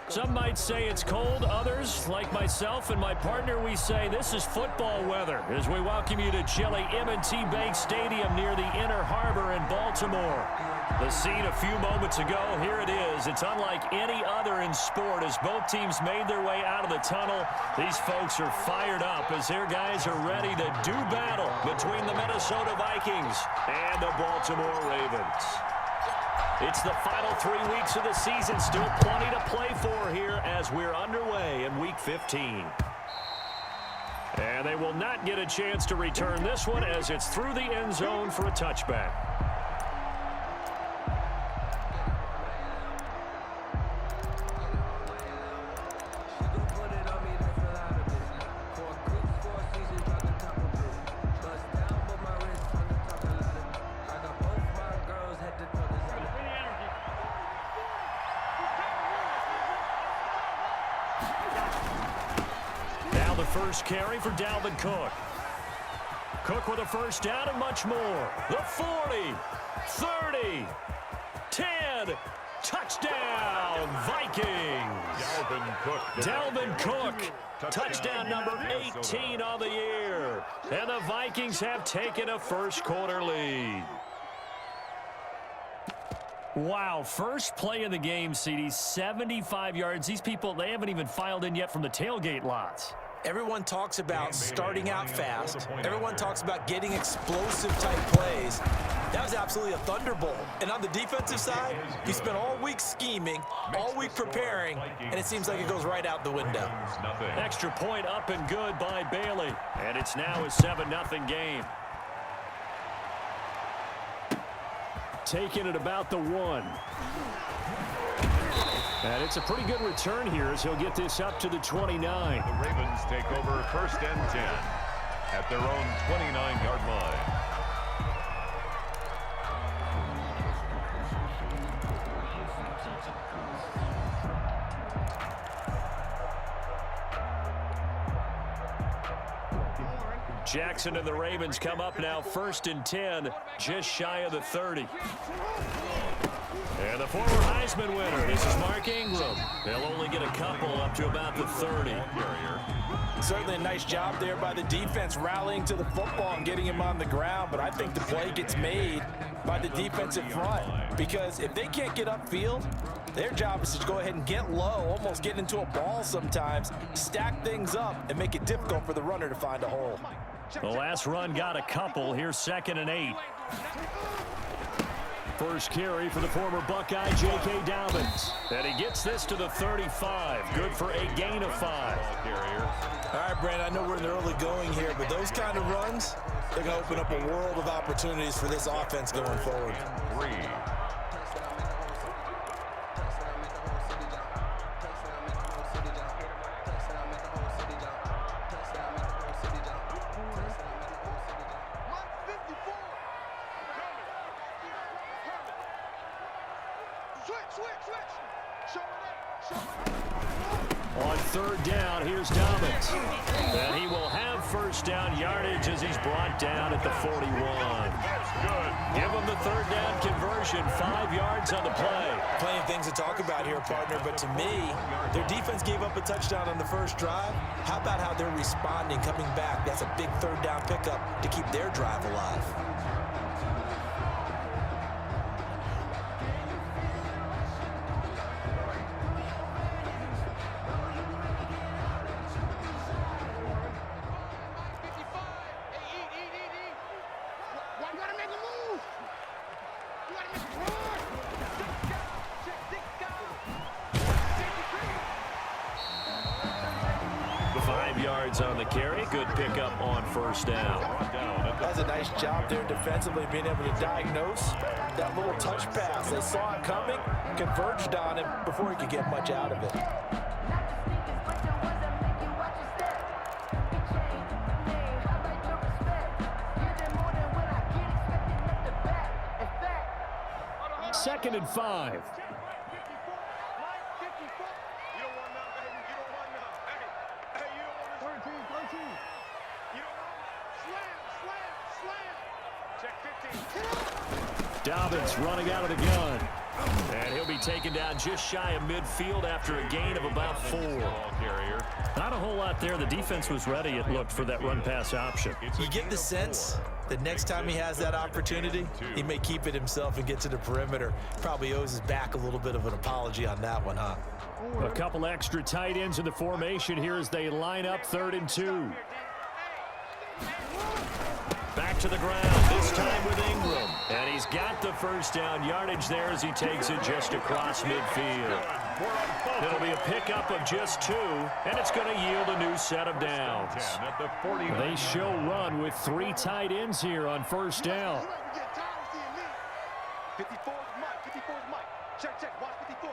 Some might say it's cold. Others, like myself and my partner, we say this is football weather as we welcome you to chilly M&T Bank Stadium near the Inner Harbor in Baltimore. The scene a few moments ago, here it is. It's unlike any other in sport as both teams made their way out of the tunnel. These folks are fired up as their guys are ready to do battle between the Minnesota Vikings and the Baltimore Ravens. It's the final 3 weeks of the season. Still plenty to play for here as we're underway in Week 15. And they will not get a chance to return this one as it's through the end zone for a touchback. First carry for Dalvin Cook. Cook with a first down and much more. The 40, 30, 10, touchdown Vikings. Dalvin Cook, touchdown number 18 on the year. And the Vikings have taken a first quarter lead. Wow, first play of the game, CD, 75 yards. These people, they haven't even filed in yet from the tailgate lots. Everyone talks about starting out fast. Everyone talks about getting explosive-type plays. That was absolutely a thunderbolt. And on the defensive side, he spent all week scheming, all week preparing, and it seems like it goes right out the window. Extra point up and good by Bailey. And it's now a 7-0 game. Taking it about the 1. And it's a pretty good return here as he'll get this up to the 29. The Ravens take over first and 10 at their own 29-yard line. Jackson and the Ravens come up now first and 10, just shy of the 30. And the former Heisman winner, this is Mark Ingram. They'll only get a couple up to about the 30. Certainly a nice job there by the defense rallying to the football and getting him on the ground, but I think the play gets made by the defensive front because if they can't get upfield, their job is to go ahead and get low, almost get into a ball sometimes, stack things up, and make it difficult for the runner to find a hole. The last run got a couple. Here's 2nd and 8. First carry for the former Buckeye, J.K. Dobbins. And he gets this to the 35. Good for a gain of 5. All right, Brandon, I know we're in the early going here, but those kind of runs, they're going to open up a world of opportunities for this offense going forward. 3. On 3rd down, here's Dobbins. And he will have first down yardage as he's brought down at the 41. Give him the 3rd down conversion, 5 yards on the play. Plenty of things to talk about here, partner, but to me, their defense gave up a touchdown on the first drive. How about how they're responding, coming back? That's a big 3rd down pickup to keep their drive alive. On the carry, good pickup on first down. That's a nice job there defensively, being able to diagnose that little touch pass. They saw it coming, converged on him before he could get much out of it. Second and 5. Dobbins running out of the gun. And he'll be taken down just shy of midfield after a gain of about 4. Not a whole lot there. The defense was ready, it looked, for that run-pass option. You get the sense that next time he has that opportunity, he may keep it himself and get to the perimeter. Probably owes his back a little bit of an apology on that one, huh? A couple extra tight ends in the formation here as they line up 3rd and 2. Back to the ground, this time with Ingram. And he's got the first down yardage there as he takes it just across midfield. It'll be a pickup of just 2, and it's going to yield a new set of downs. They show run with 3 tight ends here on first down. 54 Mike. Check. Watch 54.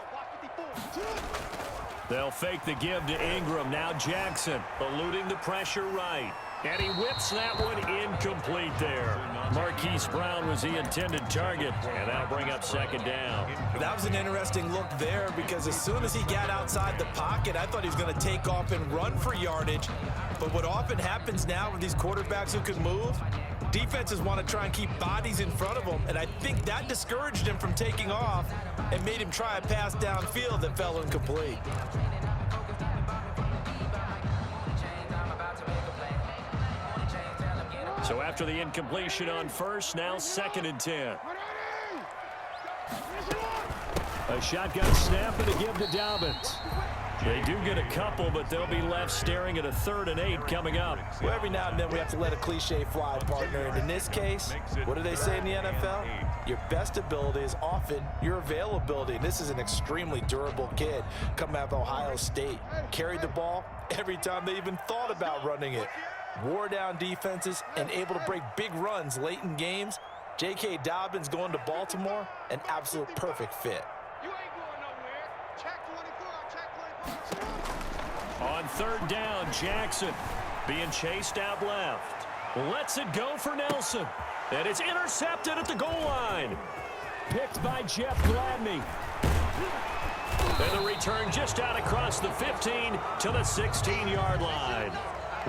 They'll fake the give to Ingram. Now Jackson eluding the pressure right. And he whips that one incomplete there. Marquise Brown was the intended target, and that'll bring up 2nd down. That was an interesting look there because as soon as he got outside the pocket, I thought he was going to take off and run for yardage. But what often happens now with these quarterbacks who can move, defenses want to try and keep bodies in front of them, and I think that discouraged him from taking off and made him try a pass downfield that fell incomplete. So after the incompletion on first, now 2nd and 10. A shotgun snap and a give to Dobbins. They do get a couple, but they'll be left staring at a 3rd and 8 coming up. Well, every now and then we have to let a cliche fly, partner. And in this case, what do they say in the NFL? Your best ability is often your availability. And this is an extremely durable kid coming out of Ohio State. Carried the ball every time they even thought about running it. Wore down defenses and able to break big runs late in games. J.K. Dobbins going to Baltimore, an absolute perfect fit. You ain't going nowhere. Check 24. On 3rd down, Jackson being chased out left. Lets it go for Nelson. And it's intercepted at the goal line. Picked by Jeff Gladney. And the return just out across the 15 to the 16-yard line.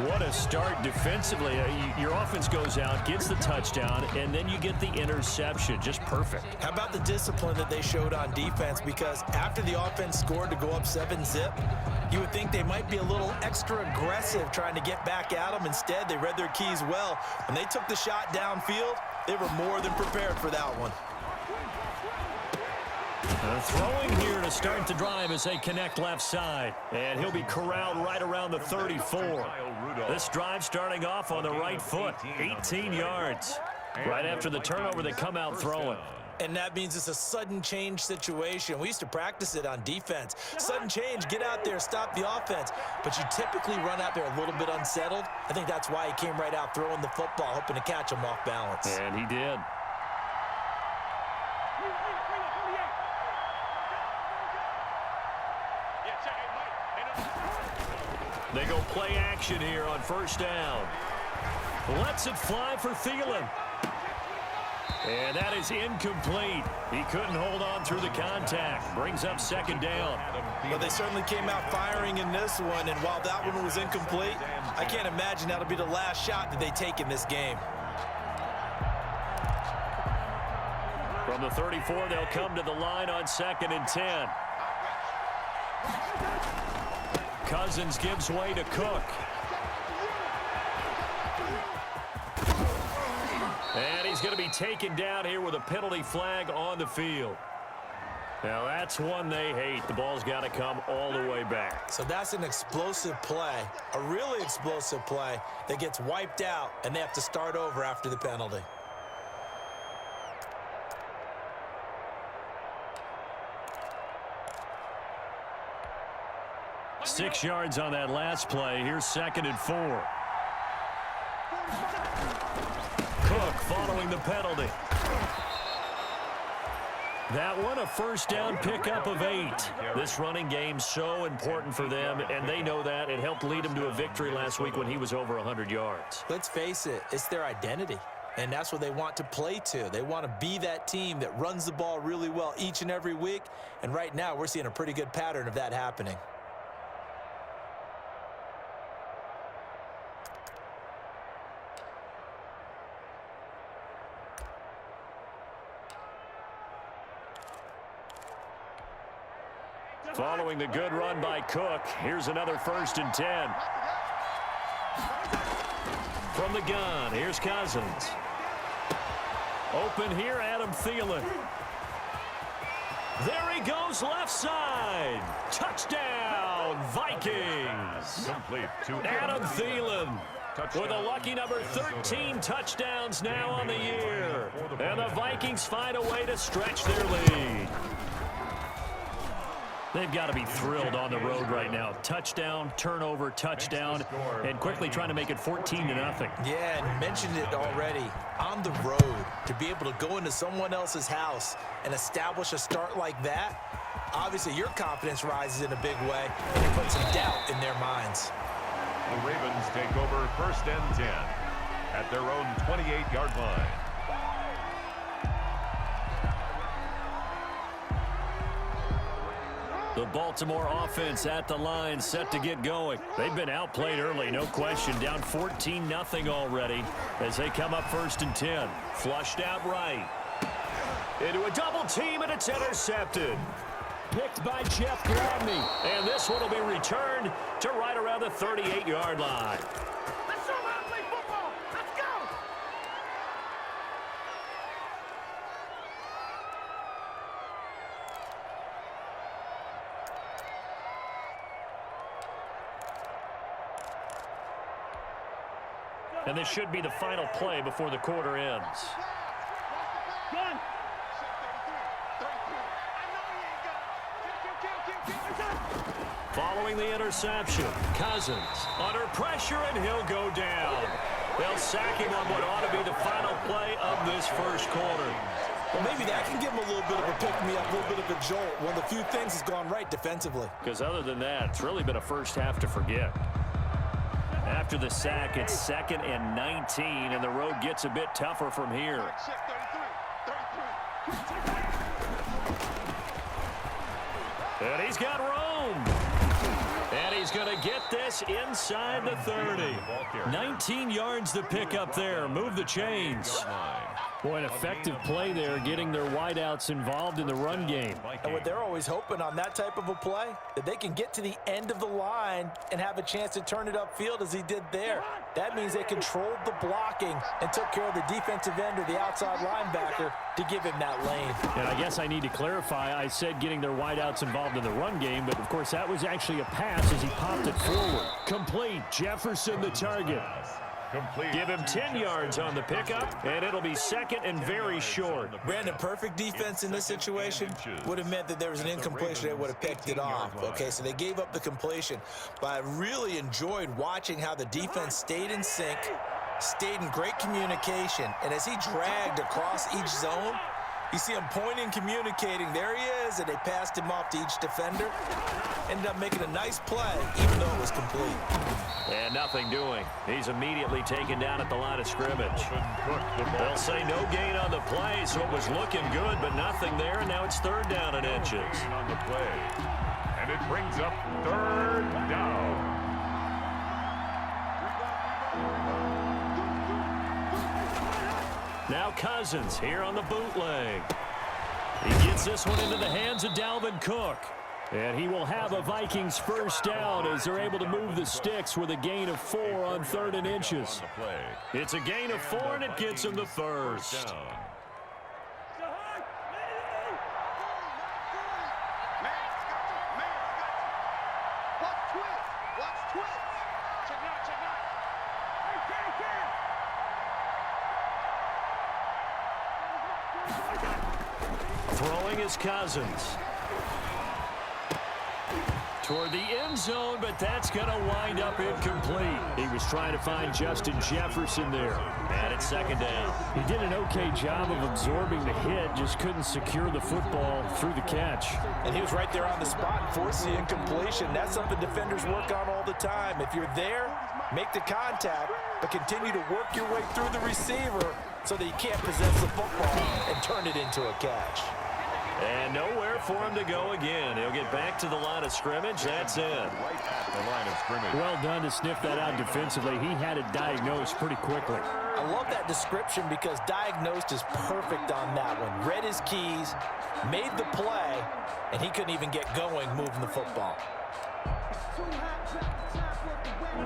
What a start defensively. Your offense goes out, gets the touchdown, and then you get the interception. Just perfect. How about the discipline that they showed on defense? Because after the offense scored to go up 7-zip, you would think they might be a little extra aggressive trying to get back at them. Instead, they read their keys well. When they took the shot downfield, they were more than prepared for that one. Throwing here to start the drive as they connect left side. And he'll be corralled right around the 34. This drive starting off on the right foot. 18 yards. Right after the turnover, they come out throwing. And that means it's a sudden change situation. We used to practice it on defense. Sudden change, get out there, stop the offense. But you typically run out there a little bit unsettled. I think that's why he came right out throwing the football, hoping to catch him off balance. And he did. They go play action here on first down. Lets it fly for Thielen. And that is incomplete. He couldn't hold on through the contact. Brings up 2nd down. Well, they certainly came out firing in this one, and while that one was incomplete, I can't imagine that'll be the last shot that they take in this game. From the 34, they'll come to the line on 2nd and 10. Cousins gives way to Cook. And he's going to be taken down here with a penalty flag on the field. Now that's one they hate. The ball's got to come all the way back. So that's an explosive play, a really explosive play that gets wiped out, and they have to start over after the penalty. Six yards on that last play. Here's 2nd and 4. Cook following the penalty. That one, a first down pickup of 8. This running game so important for them, and they know that. It helped lead them to a victory last week when he was over 100 yards. Let's face it, it's their identity, and that's what they want to play to. They want to be that team that runs the ball really well each and every week, and right now we're seeing a pretty good pattern of that happening. Following the good run by Cook, here's another 1st and 10. From the gun, here's Cousins. Open here, Adam Thielen. There he goes, left side. Touchdown, Vikings. Complete to Adam Thielen with a lucky number 13 touchdowns now on the year. And the Vikings find a way to stretch their lead. They've got to be thrilled on the road right now. Touchdown, turnover, touchdown, and quickly trying to make it 14-0. Yeah, and mentioned it already. On the road, to be able to go into someone else's house and establish a start like that, obviously your confidence rises in a big way, and it puts some doubt in their minds. The Ravens take over 1st and 10 at their own 28-yard line. The Baltimore offense at the line, set to get going. They've been outplayed early, no question. Down 14-0 already as they come up 1st and 10. Flushed out right. Into a double team, and it's intercepted. Picked by Jeff Gladney. And this one will be returned to right around the 38-yard line. Let's show them how to play football. Let's go. And this should be the final play before the quarter ends. Gun. Following the interception, Cousins under pressure, and he'll go down. They'll sack him on what ought to be the final play of this 1st quarter. Well, maybe that can give them a little bit of a pick-me-up, a little bit of a jolt. One of the few things has gone right defensively. Because other than that, it's really been a first half to forget. After the sack, it's 2nd and 19, and the road gets a bit tougher from here. And he's got room. And he's going to get this inside the 30. 19 yards to pick up there. Move the chains. Boy, an effective play there, getting their wideouts involved in the run game. And what they're always hoping on that type of a play, that they can get to the end of the line and have a chance to turn it upfield as he did there. That means they controlled the blocking and took care of the defensive end or the outside linebacker to give him that lane. And I guess I need to clarify, I said getting their wideouts involved in the run game, but of course that was actually a pass as he popped it forward. Complete. Jefferson the target. Complete. Give him 10 yards on the pickup, and it'll be 2nd and very short. Brandon, perfect defense in this situation would have meant that there was an incompletion. They would have picked it off. Okay, so they gave up the completion. But I really enjoyed watching how the defense stayed in sync, stayed in great communication, and as he dragged across each zone, you see him pointing, communicating. There he is, and they passed him off to each defender. Ended up making a nice play, even though it was complete. And nothing doing. He's immediately taken down at the line of scrimmage. They'll say no gain on the play, so it was looking good, but nothing there, and now it's 3rd down and inches. On the play. And it brings up 3rd down. Now Cousins here on the bootleg. He gets this one into the hands of Dalvin Cook. And he will have a Vikings 1st down as they're able to move the sticks with a gain of 4 on 3rd and inches. It's a gain of 4, and it gets him the 1st. Throwing is Cousins. Toward the end zone, but that's going to wind up incomplete. He was trying to find Justin Jefferson there. And it's 2nd down. He did an okay job of absorbing the hit, just couldn't secure the football through the catch. And he was right there on the spot and forced the incompletion. That's something defenders work on all the time. If you're there, make the contact, but continue to work your way through the receiver so that you can't possess the football and turn it into a catch. And nowhere for him to go again. He'll get back to the line of scrimmage. That's it. Right at the line of scrimmage. Well done to sniff that out defensively. He had it diagnosed pretty quickly. I love that description because diagnosed is perfect on that one. Read his keys, made the play, and he couldn't even get going moving the football.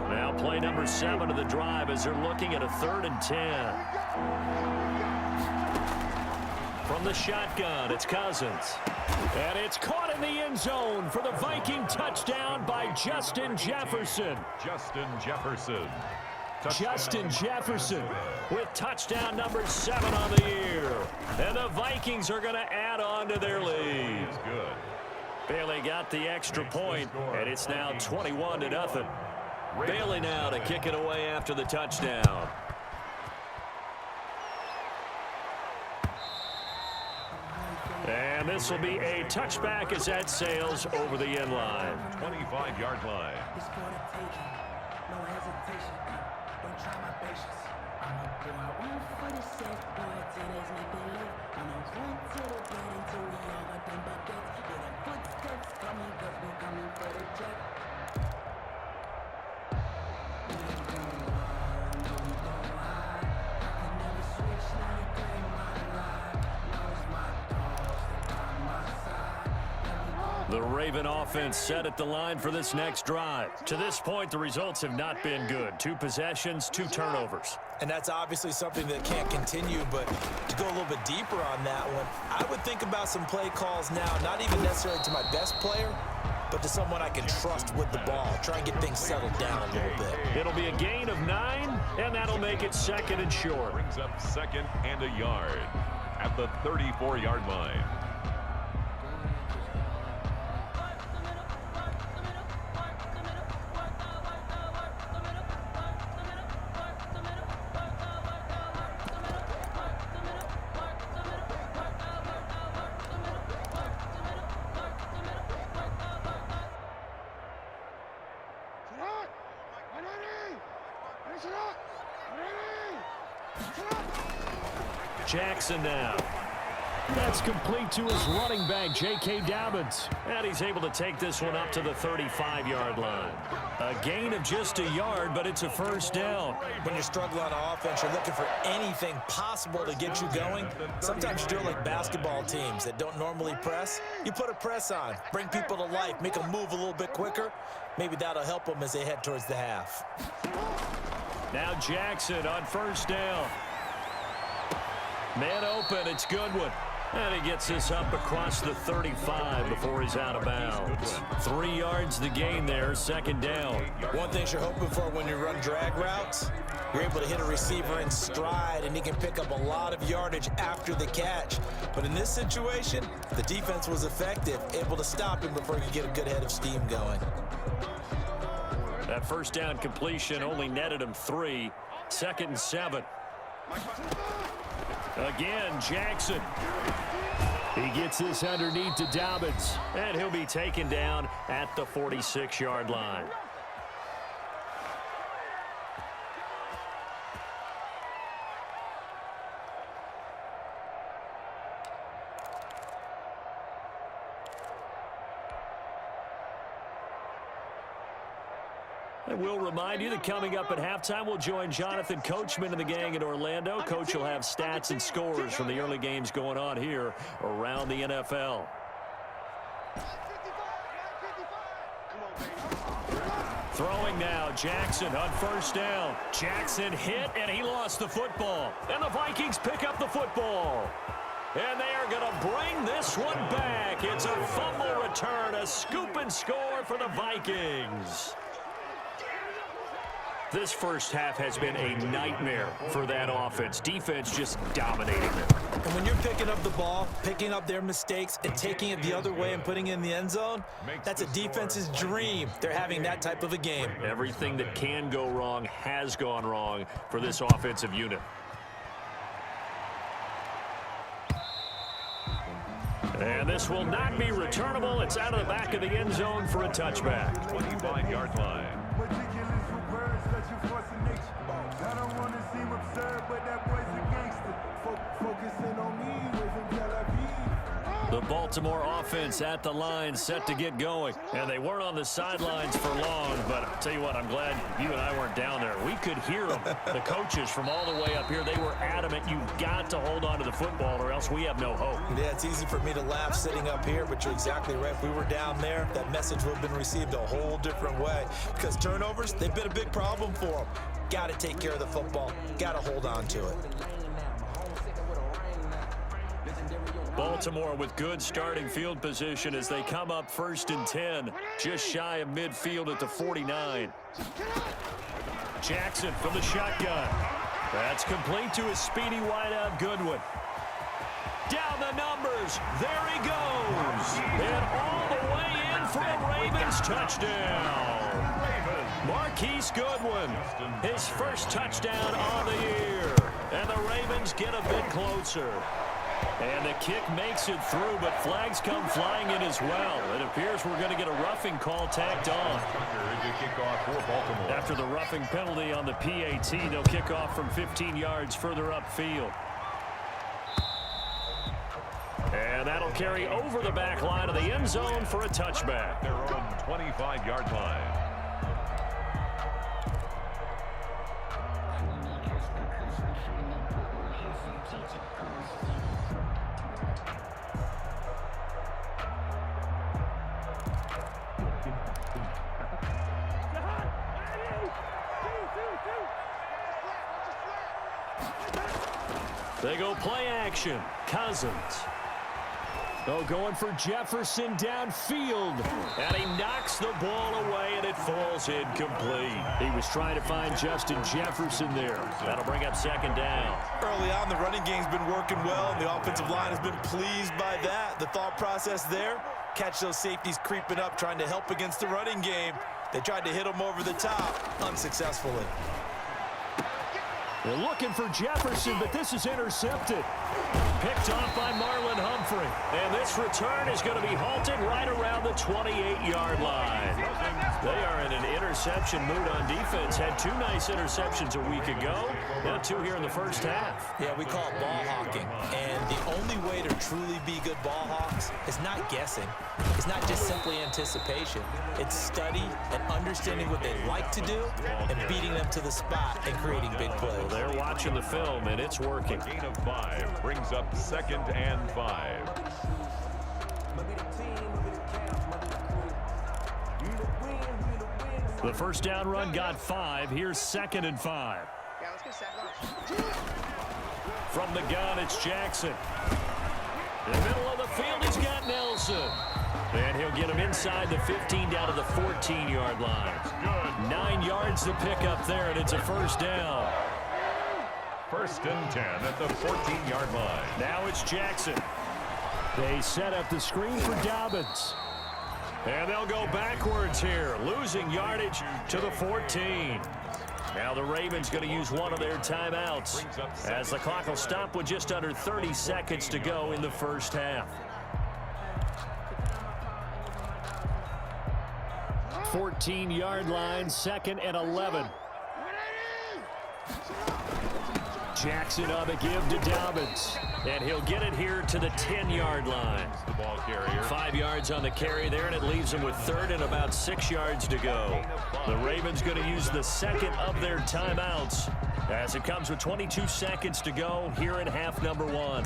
Now play number 7 of the drive as they're looking at a 3rd and 10. From the shotgun, it's Cousins. And it's caught in the end zone for the Viking touchdown by Justin Jefferson. Justin Jefferson. Justin Jefferson with touchdown number 7 on the year. And the Vikings are going to add on to their lead. Good. Bailey got the extra point, and it's now 21-0. Bailey now to kick it away after the touchdown. And this will be a touchback as that sails over the end line. 25-yard line. The Raven offense set at the line for this next drive. To this point, the results have not been good. 2 possessions, 2 turnovers. And that's obviously something that can't continue, but to go a little bit deeper on that one, I would think about some play calls now, not even necessarily to my best player, but to someone I can trust with the ball. Try and get things settled down a little bit. It'll be a gain of 9, and that'll make it 2nd and short. Brings up 2nd and a yard at the 34-yard line. Jackson now. That's complete to his running back, J.K. Dobbins. And he's able to take this one up to the 35-yard line. A gain of just a yard, but it's a first down. When you're struggling on offense, you're looking for anything possible to get you going. Sometimes you do it like basketball teams that don't normally press. You put a press on, bring people to life, make them move a little bit quicker. Maybe that'll help them as they head towards the half. Now Jackson on first down. Man open, it's Goodwin. And he gets this up across the 35 before he's out of bounds. 3 yards the gain there, 2nd down. One thing you're hoping for when you run drag routes, you're able to hit a receiver in stride, and he can pick up a lot of yardage after the catch. But in this situation, the defense was effective, able to stop him before he could get a good head of steam going. That first down completion only netted him 3. 2nd and 7. Again, Jackson. He gets this underneath to Dobbins, and he'll be taken down at the 46-yard line. And we'll remind you that coming up at halftime, we'll join Jonathan Coachman and the gang in Orlando. Coach will have stats and scores from the early games going on here around the NFL. Throwing now, Jackson on first down. Jackson hit, and he lost the football. And the Vikings pick up the football. And they are going to bring this one back. It's a fumble return, a scoop and score for the Vikings. This first half has been a nightmare for that offense. Defense just dominating them. And when you're picking up the ball, picking up their mistakes, and taking it the other way and putting it in the end zone, that's a defense's dream. They're having that type of a game. Everything that can go wrong has gone wrong for this offensive unit. And this will not be returnable. It's out of the back of the end zone for a touchback. 25-yard line. I don't want to seem absurd, but that boy's a gangster. Focusing on me, waving Tel Aviv. The Baltimore offense at the line, set to get going. And they weren't on the sidelines for long, but I'll tell you what, I'm glad you and I weren't down there. We could hear them. The coaches from all the way up here, they were adamant, you've got to hold on to the football or else we have no hope. Yeah, it's easy for me to laugh sitting up here, but you're exactly right. If we were down there, that message would have been received a whole different way. Because turnovers, they've been a big problem for them. Got to take care of the football. Got to hold on to it. Baltimore with good starting field position as they come up 1st and 10, just shy of midfield at the 49. Jackson from the shotgun. That's complete to his speedy wideout Goodwin. Down the numbers. There he goes. And all the way in for a Ravens touchdown. Marquise Goodwin, his first touchdown on the year. And the Ravens get a bit closer. And the kick makes it through, but flags come flying in as well. It appears we're going to get a roughing call tacked on. After the roughing penalty on the PAT, they'll kick off from 15 yards further upfield. And that'll carry over the back line of the end zone for a touchback. Their own 25-yard line. They go play action. Cousins. Oh, going for Jefferson downfield. And he knocks the ball away, and it falls incomplete. He was trying to find Justin Jefferson there. That'll bring up 2nd down. Early on, the running game's been working well, and the offensive line has been pleased by that. The thought process there, catch those safeties creeping up, trying to help against the running game. They tried to hit them over the top, unsuccessfully. They're looking for Jefferson, but this is intercepted. Picked off by Marlon Humphrey. And this return is going to be halted right around the 28-yard line. They are in an interception mood on defense. Had 2 nice interceptions a week ago. Now 2 here in the first half. Yeah, we call it ball hawking. And the only way to truly be good ball hawks is not guessing. It's not just simply anticipation. It's study and understanding what they like to do and beating them to the spot and creating big plays. They're watching the film, and it's working. Gain of 5 brings up 2nd and 5. The first down run got 5. Here's 2nd and 5. From the gun, it's Jackson. In the middle of the field, he's got Nelson. And he'll get him inside the 15 down to the 14-yard line. 9 yards to pick up there, and it's a first down. 1st and 10 at the 14-yard line. Now it's Jackson. They set up the screen for Dobbins. And they'll go backwards here, losing yardage to the 14. Now the Ravens going to use one of their timeouts as the clock will stop with just under 30 seconds to go in the first half. 14-yard line, 2nd and 11. Jackson on the give to Dobbins. And he'll get it here to the 10-yard line. The ball carrier. 5 yards on the carry there, and it leaves him with 3rd and about 6 yards to go. The Ravens going to use the 2nd of their timeouts as it comes with 22 seconds to go here in half number 1.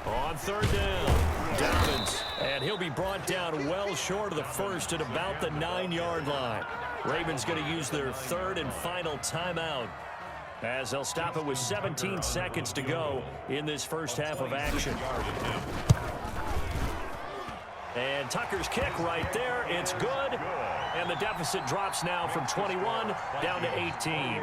On 3rd down, Dobbins, and he'll be brought down well short of the first at about the 9-yard line. Ravens going to use their 3rd and final timeout as they'll stop it with 17 seconds to go in this first half of action. And Tucker's kick right there, it's good, and the deficit drops now from 21 down to 18.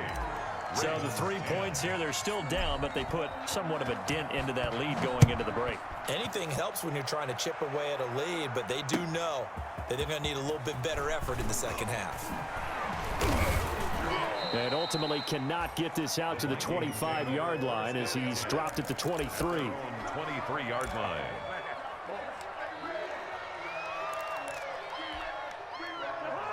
So the 3 points here, they're still down, but they put somewhat of a dent into that lead going into the break. Anything helps when you're trying to chip away at a lead, but they do know that they're going to need a little bit better effort in the second half. And ultimately cannot get this out to the 25-yard line as he's dropped at the 23. 23-yard line.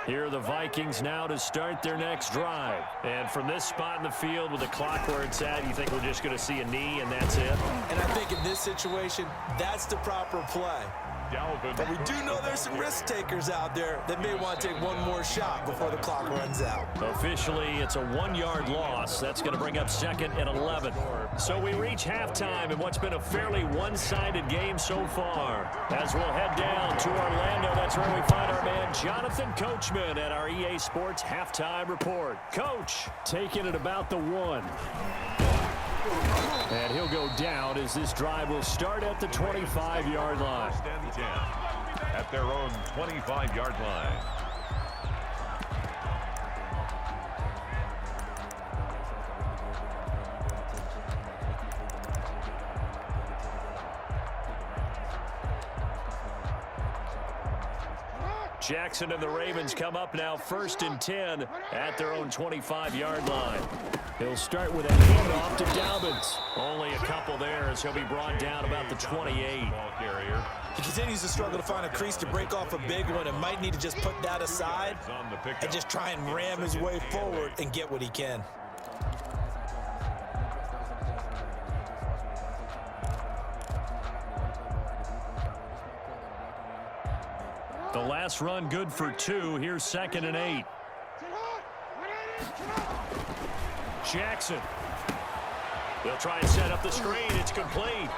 Here are the Vikings now to start their next drive. And from this spot in the field with the clock where it's at, you think we're just going to see a knee and that's it? And I think in this situation, that's the proper play. But we do know there's some risk takers out there that may want to take one more shot before the clock runs out. Officially, it's a 1-yard loss. That's going to bring up 2nd and 11. So we reach halftime in what's been a fairly one-sided game so far. As we'll head down to Orlando, that's where we find our man Jonathan Coachman at our EA Sports Halftime Report. Coach, taking it about the 1. And he'll go down as this drive will start at the 25-yard line. At their own 25-yard line. Jackson and the Ravens come up now 1st and 10 at their own 25-yard line. He'll start with a handoff to Dobbins. Only a couple there as he'll be brought down about the 28. Ball carrier. He continues to struggle to find a crease to break off a big one and might need to just put that aside and just try and ram his way forward and get what he can. The last run good for 2. Here's 2nd and 8. Jackson. They'll try and set up the screen. It's complete.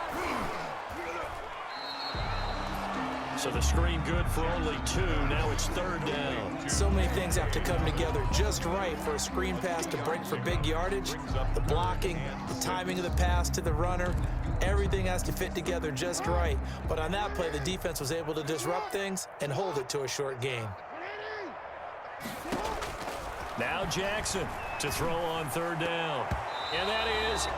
So the screen good for only 2. Now it's 3rd down. So many things have to come together just right for a screen pass to break for big yardage. The blocking, the timing of the pass to the runner, everything has to fit together just right. But on that play, the defense was able to disrupt things and hold it to a short gain. Now Jackson to throw on 3rd down. And that is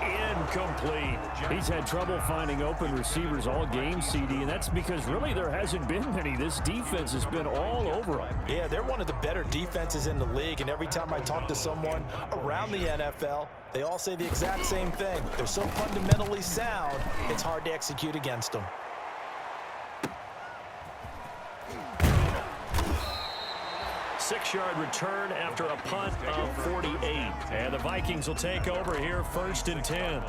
incomplete. He's had trouble finding open receivers all game, CD, and that's because really there hasn't been many. This defense has been all over him. Yeah, they're one of the better defenses in the league, and every time I talk to someone around the NFL, they all say the exact same thing. They're so fundamentally sound, it's hard to execute against them. Six-yard return after a punt of 48. And the Vikings will take over here 1st and 10.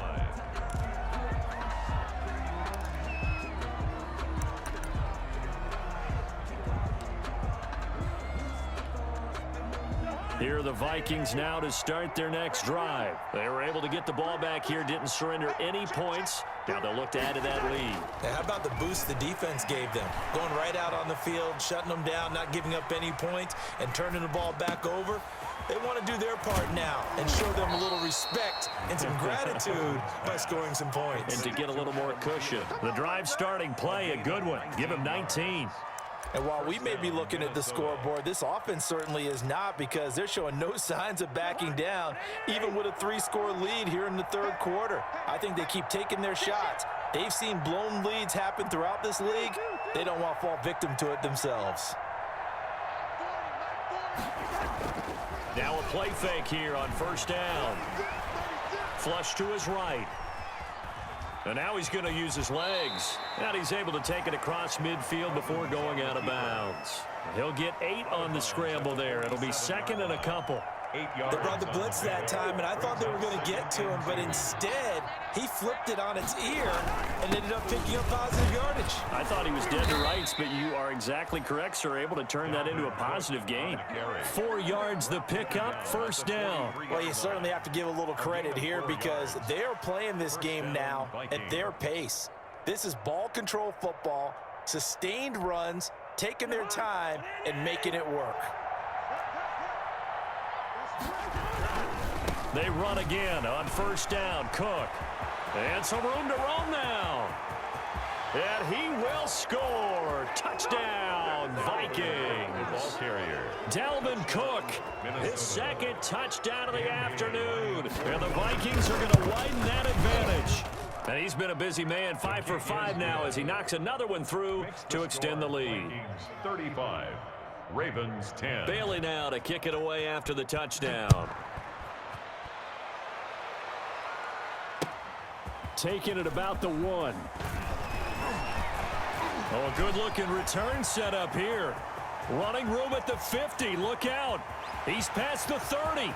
Here are the Vikings now to start their next drive. They were able to get the ball back here, didn't surrender any points. Now they'll look to add to that lead. Now, how about the boost the defense gave them? Going right out on the field, shutting them down, not giving up any points, and turning the ball back over. They want to do their part now and show them a little respect and some gratitude by scoring some points. And to get a little more cushion. The drive starting play, a good one. Give him 19. And while we may be looking at the scoreboard, this offense certainly is not, because they're showing no signs of backing down, even with a 3-score lead here in the 3rd quarter. I think they keep taking their shots. They've seen blown leads happen throughout this league. They don't want to fall victim to it themselves. Now a play fake here on 1st down. Flush to his right. And now he's going to use his legs. And he's able to take it across midfield before going out of bounds. He'll get 8 on the scramble there. It'll be 2nd and a couple. They brought the blitz that time, and I thought they were going to get to him, but instead, he flipped it on its ear and ended up picking up positive yardage. I thought he was dead to rights, but you are exactly correct, sir. Able to turn that into a positive gain. 4 yards the pickup, 1st down. Well, you certainly have to give a little credit here, because they're playing this game now at their pace. This is ball control football, sustained runs, taking their time, and making it work. They run again on 1st down. Cook. And some room to roam now. And he will score. Touchdown, Vikings. Ball carrier. Dalvin Cook, his second touchdown of the afternoon. And the Vikings are going to widen that advantage. And he's been a busy man, 5 for 5 now as he knocks another one through to extend the lead. Vikings 35, Ravens 10. Bailey now to kick it away after the touchdown. Taking it about the 1. Oh, a good-looking return set up here. Running room at the 50. Look out. He's past the 30.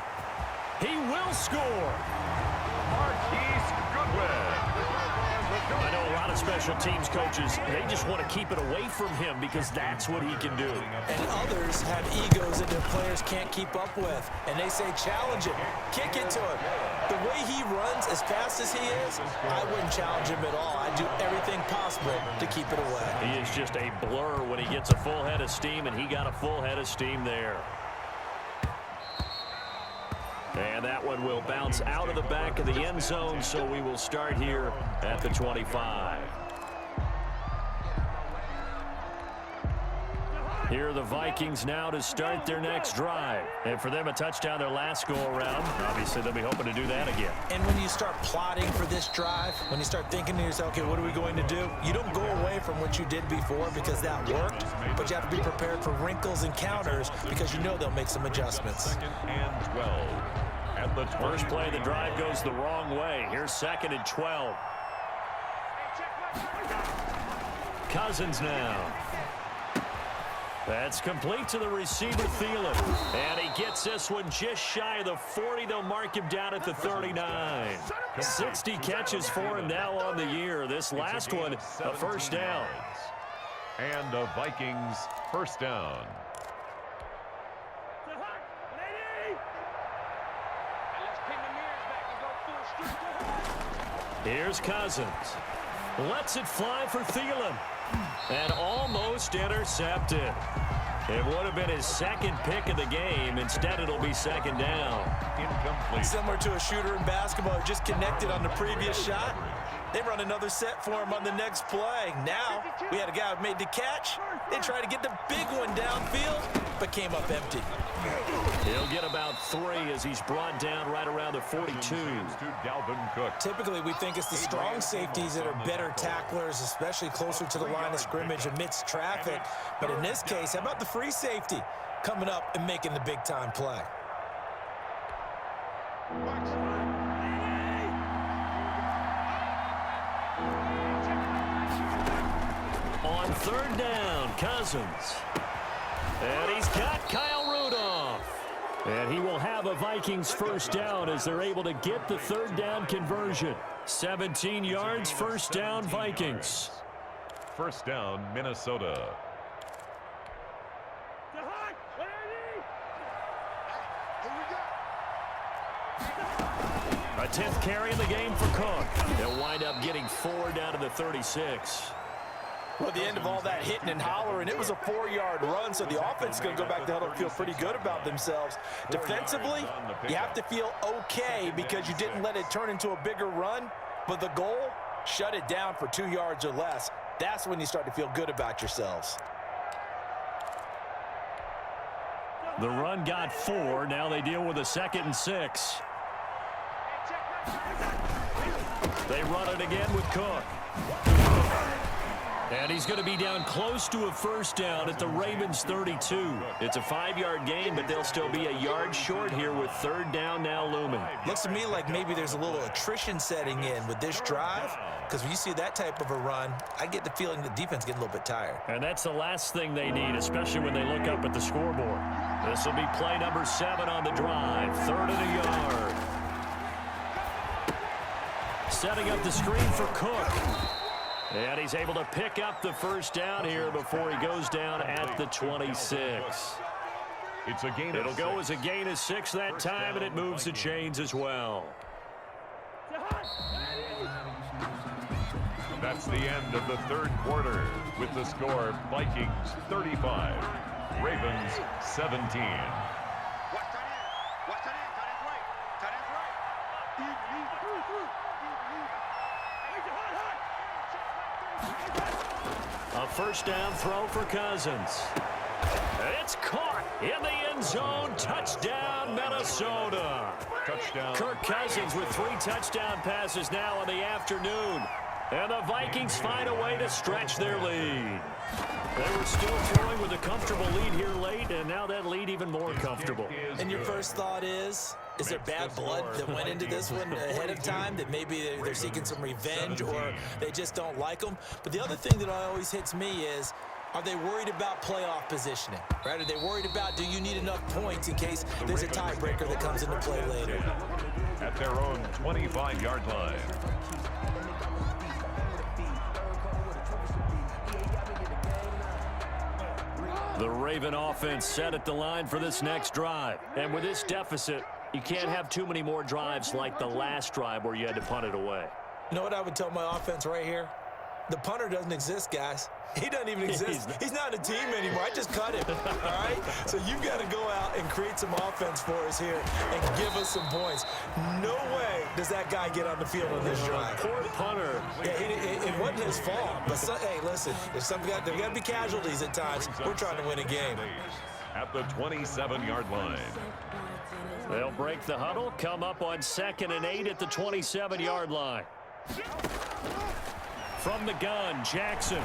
He will score. Marquise Goodwin. I know a lot of special teams coaches, they just want to keep it away from him because that's what he can do. And others have egos that their players can't keep up with. And they say, challenge him, kick it to him. The way he runs as fast as he is, I wouldn't challenge him at all. I'd do everything possible to keep it away. He is just a blur when he gets a full head of steam, and he got a full head of steam there. And that one will bounce out of the back of the end zone, so we will start here at the 25. Here are the Vikings now to start their next drive. And for them, a touchdown their last go-around. Obviously, they'll be hoping to do that again. And when you start plotting for this drive, when you start thinking to yourself, okay, what are we going to do? You don't go away from what you did before because that worked, but you have to be prepared for wrinkles and counters because you know they'll make some adjustments. 2nd and 12. At the First play of the drive goes the wrong way. Here's 2nd and 12. Cousins now. That's complete to the receiver, Thielen. And he gets this one just shy of the 40. They'll mark him down at the 39. 60 catches for him now on the year. This last one, a first down. And the Vikings first down. Here's Cousins. Lets it fly for Thielen. And almost intercepted. It would have been his second pick of the game. Instead, it'll be 2nd down. Incomplete. Similar to a shooter in basketball, just connected on the previous shot. They run another set for him on the next play. Now, we had a guy who made the catch. They tried to get the big one downfield, but came up empty. He'll get about 3 as he's brought down right around the 42. To Dalvin Cook. Typically, we think it's the strong safeties that are better tacklers, especially closer to the line of scrimmage amidst traffic. But in this case, how about the free safety coming up and making the big-time play? On 3rd down, Cousins. And he's got Kyle Rudolph. And he will have a Vikings first down as they're able to get the 3rd down conversion. 17 yards, first down, Vikings. First down, Minnesota. A 10th carry in the game for Cook. They'll wind up getting 4 down to the 36. Well, at the end of all that hitting and hollering, it was a 4-yard run, so the offense is going to go back to huddle and feel pretty good about themselves. Defensively, you have to feel okay because you didn't let it turn into a bigger run, but the goal, shut it down for 2 yards or less. That's when you start to feel good about yourselves. The run got 4. Now they deal with a 2nd and 6. They run it again with Cook. And he's going to be down close to a first down at the Ravens 32. It's a 5-yard gain, but they'll still be a yard short here with 3rd down now looming. Looks to me like maybe there's a little attrition setting in with this drive, because when you see that type of a run, I get the feeling the defense getting a little bit tired. And that's the last thing they need, especially when they look up at the scoreboard. This will be play number 7 on the drive. 3rd and a yard. Setting up the screen for Cook. And he's able to pick up the first down here before he goes down at the 26. It's a gain. It'll go as a gain of 6 that time, and it moves the chains as well. That's the end of the 3rd quarter with the score Vikings 35, Ravens 17. A first down throw for Cousins. It's caught in the end zone. Touchdown, Minnesota. Touchdown. Kirk Cousins with 3 touchdown passes now in the afternoon. And the Vikings find a way to stretch their lead. They were still throwing with a comfortable lead here late, and now that lead even more comfortable. And your first thought is there bad blood that went into this one ahead of time, that maybe they're seeking some revenge or they just don't like them? But the other thing that always hits me is, are they worried about playoff positioning? Right? Are they worried about, do you need enough points in case there's a tiebreaker that comes into play later? At their own 25-yard line. The Raven offense set at the line for this next drive. And with this deficit, you can't have too many more drives like the last drive where you had to punt it away. You know what I would tell my offense right here? The punter doesn't exist, guys. He doesn't even exist. He's not a team anymore. I just cut him, all right? So you've got to go out and create some offense for us here and give us some points. No way does that guy get on the field on this drive. Poor punter. Yeah, it wasn't his fault. But, hey, listen, there's got to be casualties at times. We're trying to win a game. At the 27-yard line. They'll break the huddle, come up on 2nd and 8 at the 27-yard line. From the gun, Jackson.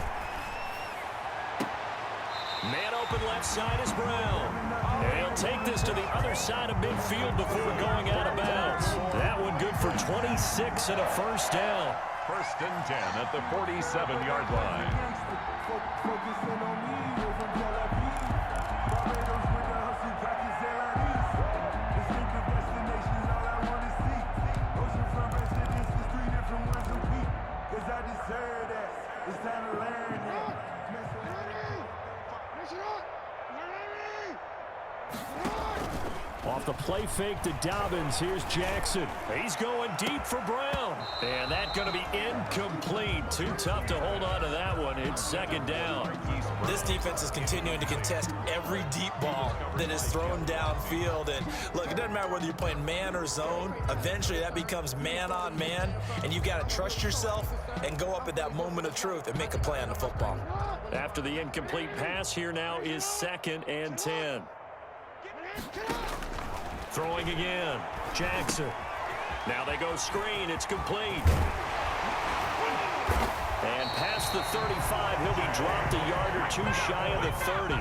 Man open left side is Brown. And he'll take this to the other side of midfield before going out of bounds. That one good for 26 and a first down. 1st and 10 at the 47-yard line. It's time to learn it. Off the play fake to Dobbins, here's Jackson. He's going deep for Brown. And that's going to be incomplete. Too tough to hold on to that one. It's 2nd down. This defense is continuing to contest every deep ball that is thrown downfield. And look, it doesn't matter whether you're playing man or zone. Eventually that becomes man on man. And you've got to trust yourself and go up at that moment of truth and make a play on the football. After the incomplete pass, here now is 2nd and 10. Throwing again. Jackson. Now they go screen. It's complete. And past the 35, he'll be dropped a yard or two shy of the 30.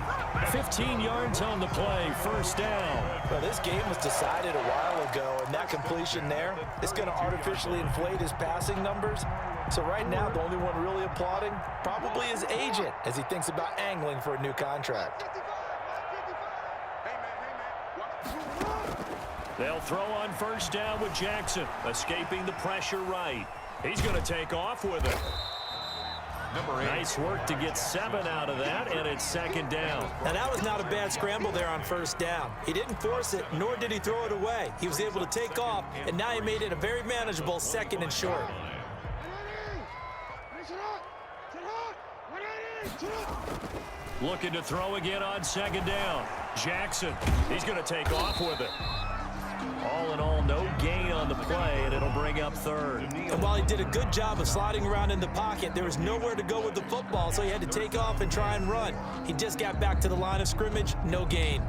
15 yards on the play. First down. Well, this game was decided a while ago, and that completion there is going to artificially inflate his passing numbers. So right now, the only one really applauding probably his agent as he thinks about angling for a new contract. They'll throw on first down with Jackson, escaping the pressure right. He's going to take off with it. Number 8. Nice work to get 7 out of that, and it's 2nd down. Now, that was not a bad scramble there on first down. He didn't force it, nor did he throw it away. He was able to take off, and now he made it a very manageable 2nd and short. Looking to throw again on 2nd down. Jackson, he's going to take off with it. All in all, no gain on the play, and it'll bring up 3rd. And while he did a good job of sliding around in the pocket, there was nowhere to go with the football, so he had to take off and try and run. He just got back to the line of scrimmage, no gain.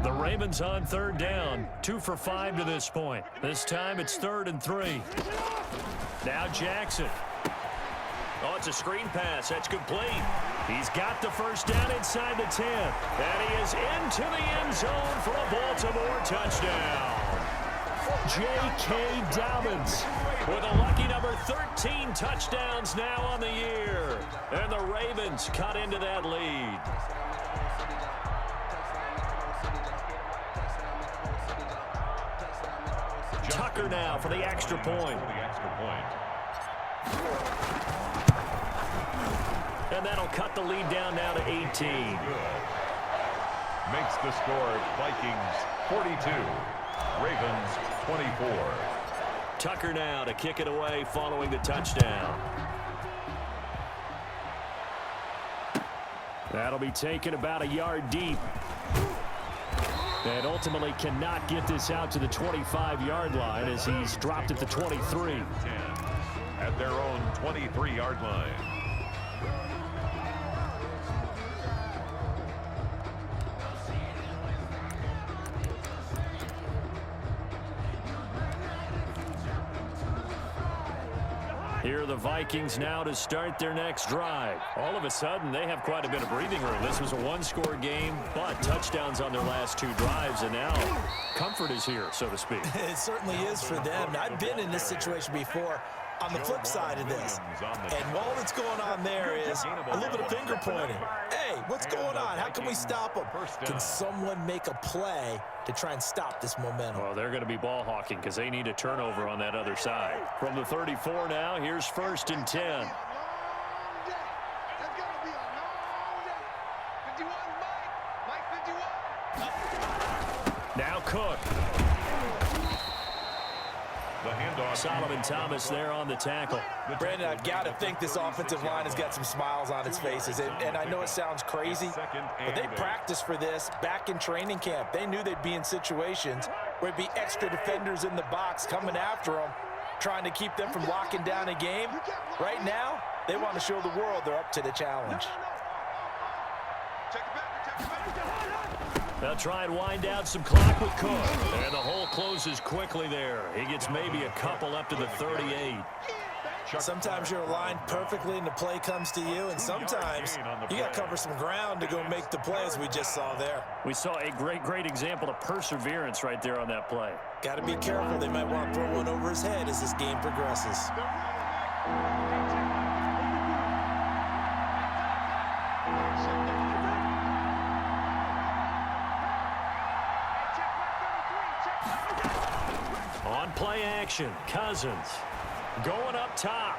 The Ravens on 3rd down, 2 for 5 to this point. This time it's 3rd and 3. Now Jackson. Oh, it's a screen pass. That's complete. He's got the first down inside the 10. And he is into the end zone for a Baltimore touchdown. J.K. Dobbins with a lucky number 13 touchdowns now on the year. And the Ravens cut into that lead. Tucker now for the extra point. And that'll cut the lead down now to 18. Makes the score Vikings 42, Ravens 24. Tucker now to kick it away following the touchdown. That'll be taken about a yard deep. And ultimately cannot get this out to the 25-yard line as he's dropped at the 23. at their own 23-yard line. Here are the Vikings now to start their next drive. All of a sudden, they have quite a bit of breathing room. This was a one-score game, but touchdowns on their last 2 drives, and now comfort is here, so to speak. It certainly is for them. I've been in this situation before on the flip side of this. And all that's going on there is a little bit of finger pointing. Hey, what's going on? How can we stop them? Can someone make a play to try and stop this momentum? Well, they're going to be ball hawking because they need a turnover on that other side. From the 34 now, here's 1st and 10. Now Cook. The handoff. Solomon Thomas there on the tackle. Brandon, I've got to think this offensive line has got some smiles on its faces. And I know it sounds crazy, but they practiced for this back in training camp. They knew they'd be in situations where it'd be extra defenders in the box coming after them, trying to keep them from locking down a game. Right now, they want to show the world they're up to the challenge. They'll try and wind down some clock with Cook. And the hole closes quickly there. He gets maybe a couple up to the 38. Sometimes you're aligned perfectly and the play comes to you, and sometimes you got to cover some ground to go make the play, as we just saw there. We saw a great example of perseverance right there on that play. Got to be careful. They might want to throw one over his head as this game progresses. On play action, Cousins going up top.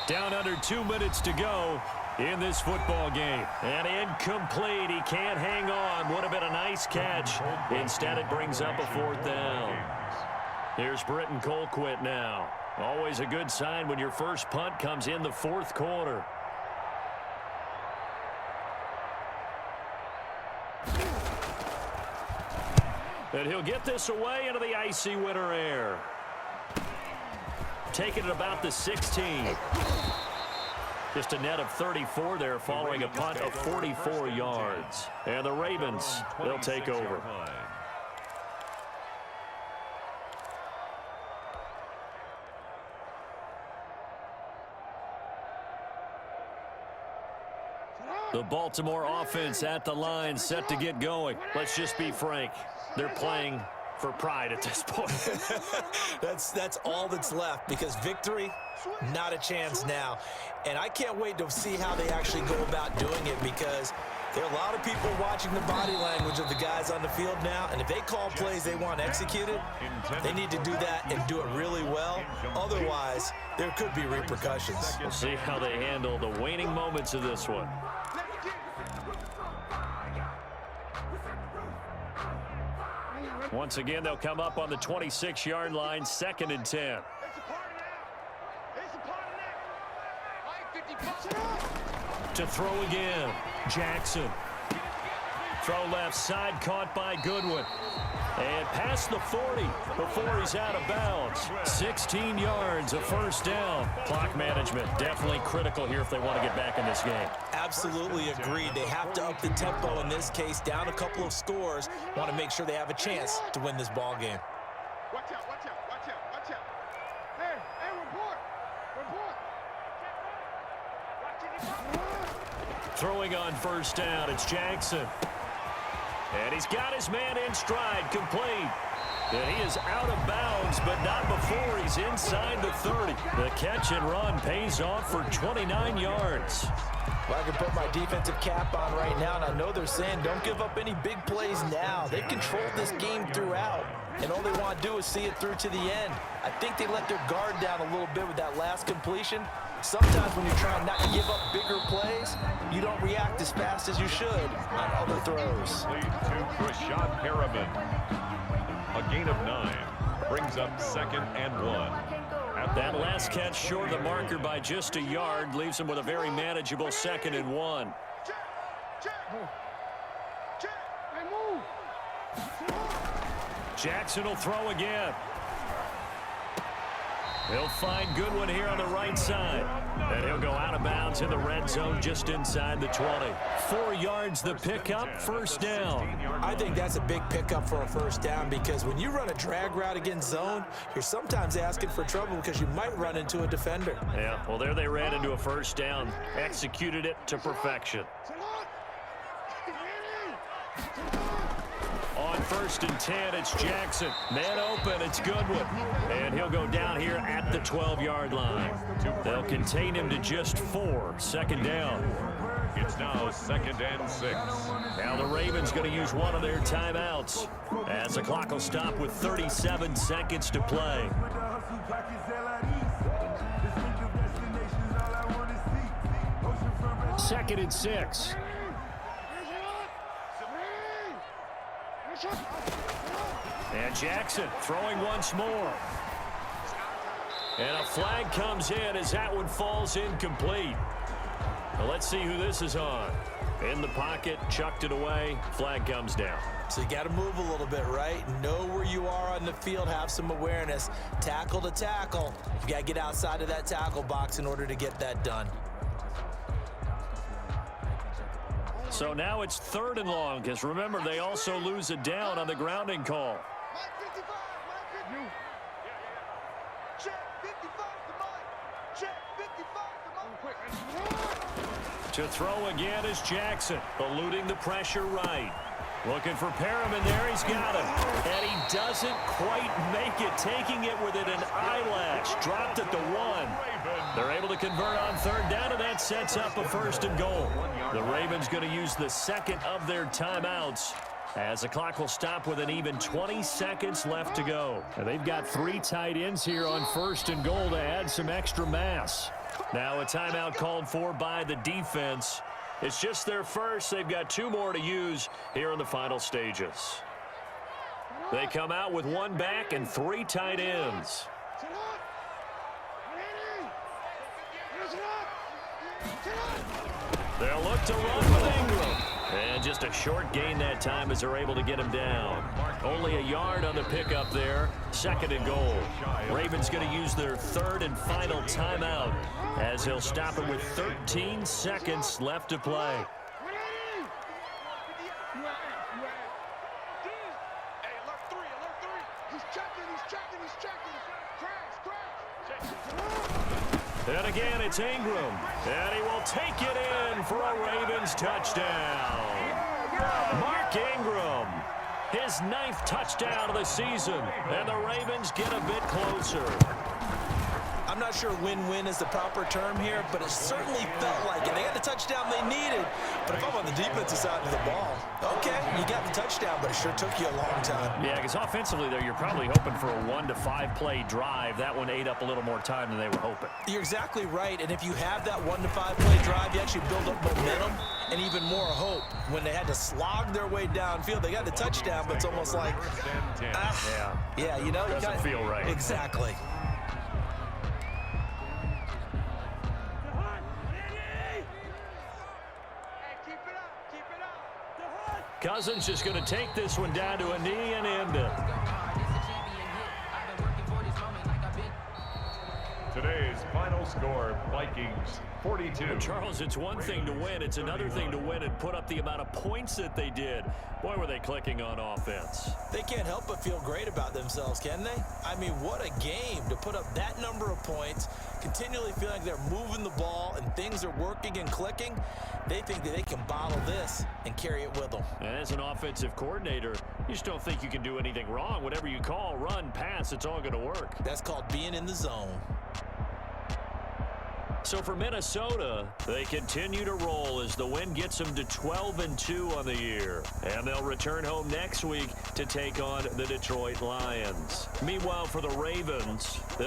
Down under 2 minutes to go in this football game. And incomplete. He can't hang on. Would have been a nice catch. Instead, it brings up a 4th down. Here's Britton Colquitt now. Always a good sign when your first punt comes in the 4th quarter. And he'll get this away into the icy winter air. Taking it about the 16. Just a net of 34 there following a punt of 44 yards. And the Ravens, they'll take over. The Baltimore offense at the line, set to get going. Let's just be frank. They're playing for pride at this point. That's all that's left, because victory, not a chance now. And I can't wait to see how they actually go about doing it, because there are a lot of people watching the body language of the guys on the field now, and if they call plays they want executed, they need to do that and do it really well. Otherwise, there could be repercussions. We'll see how they handle the waning moments of this one. Once again, they'll come up on the 26-yard line, 2nd and 10. To throw again, Jackson. Throw left side, caught by Goodwin. And past the 40 before he's out of bounds. 16 yards, a 1st down. Clock management definitely critical here if they want to get back in this game. Absolutely agreed. They have to up the tempo in this case, down a couple of scores. Want to make sure they have a chance to win this ball game. Watch out, watch out, watch out, watch out. Hey, report. Throwing on 1st down, it's Jackson. And he's got his man in stride, complete. And he is out of bounds, but not before he's inside the 30. The catch and run pays off for 29 yards. Well, I can put my defensive cap on right now, and I know they're saying don't give up any big plays now. They've controlled this game throughout, and all they want to do is see it through to the end. I think they let their guard down a little bit with that last completion. Sometimes when you're trying not to give up bigger plays, you don't react as fast as you should on other throws. Lead to Rashad Perriman. A gain of 9 brings up 2nd and 1. That last catch short of the marker by just a yard leaves him with a very manageable 2nd and 1. Jackson will throw again. He'll find Goodwin here on the right side. And he'll go out of bounds in the red zone just inside the 20. 4 yards the pickup, first down. I think that's a big pickup for a first down because when you run a drag route against zone, you're sometimes asking for trouble because you might run into a defender. Yeah, well, there they ran into a first down. Executed it to perfection. On 1st and 10, it's Jackson. Man open, it's Goodwin. And he'll go down here at the 12-yard line. They'll contain him to just 4. Second down. It's now 2nd and 6. Now the Ravens going to use one of their timeouts as the clock will stop with 37 seconds to play. 2nd and 6. And Jackson throwing once more. And a flag comes in as that one falls incomplete. Well, let's see who this is on. In the pocket, chucked it away, flag comes down. So you got to move a little bit, right? Know where you are on the field, have some awareness. Tackle to tackle. You got to get outside of that tackle box in order to get that done. So now it's 3rd and long, because remember, they also lose a down on the grounding call. To throw again is Jackson, eluding the pressure right. Looking for Perriman there, he's got him. And he doesn't quite make it, taking it within an eyelash. Dropped at the 1. They're able to convert on 3rd down, and that sets up a 1st and goal. The Ravens going to use the 2nd of their timeouts as the clock will stop with an even 20 seconds left to go. And they've got 3 tight ends here on 1st and goal to add some extra mass. Now a timeout called for by the defense. It's just their first. They've got 2 more to use here in the final stages. They come out with 1 back and 3 tight ends. They'll look to run with Ingram. And just a short gain that time as they're able to get him down. Only a yard on the pickup there. 2nd and goal. Ravens going to use their 3rd and final timeout as he'll stop him with 13 seconds left to play. And again, it's Ingram. And he will take it in for a Ravens touchdown. Mark Ingram, his 9th touchdown of the season. And the Ravens get a bit closer. I'm not sure win-win is the proper term here, but it certainly felt like it. They got the touchdown they needed. But if I'm on the defensive side of the ball, okay, you got the touchdown, but it sure took you a long time. Yeah, because offensively there, you're probably hoping for a 1 to 5 play drive. That one ate up a little more time than they were hoping. You're exactly right, and if you have that 1 to 5 play drive, you actually build up momentum and even more hope. When they had to slog their way downfield, they got the touchdown, but it's almost like, yeah, you know, doesn't feel right. Exactly. Cousins just going to take this one down to a knee and end it. Today's final score, Vikings 42. Charles, it's one thing to win. It's another thing to win and put up the amount of points that they did. Boy, were they clicking on offense. They can't help but feel great about themselves, can they? I mean, what a game to put up that number of points, continually feel like they're moving the ball and things are working and clicking. They think that they can bottle this and carry it with them. And as an offensive coordinator, you just don't think you can do anything wrong. Whatever you call, run, pass, it's all going to work. That's called being in the zone. So for Minnesota, they continue to roll as the win gets them to 12-2 on the year. And they'll return home next week to take on the Detroit Lions. Meanwhile, for the Ravens, they'll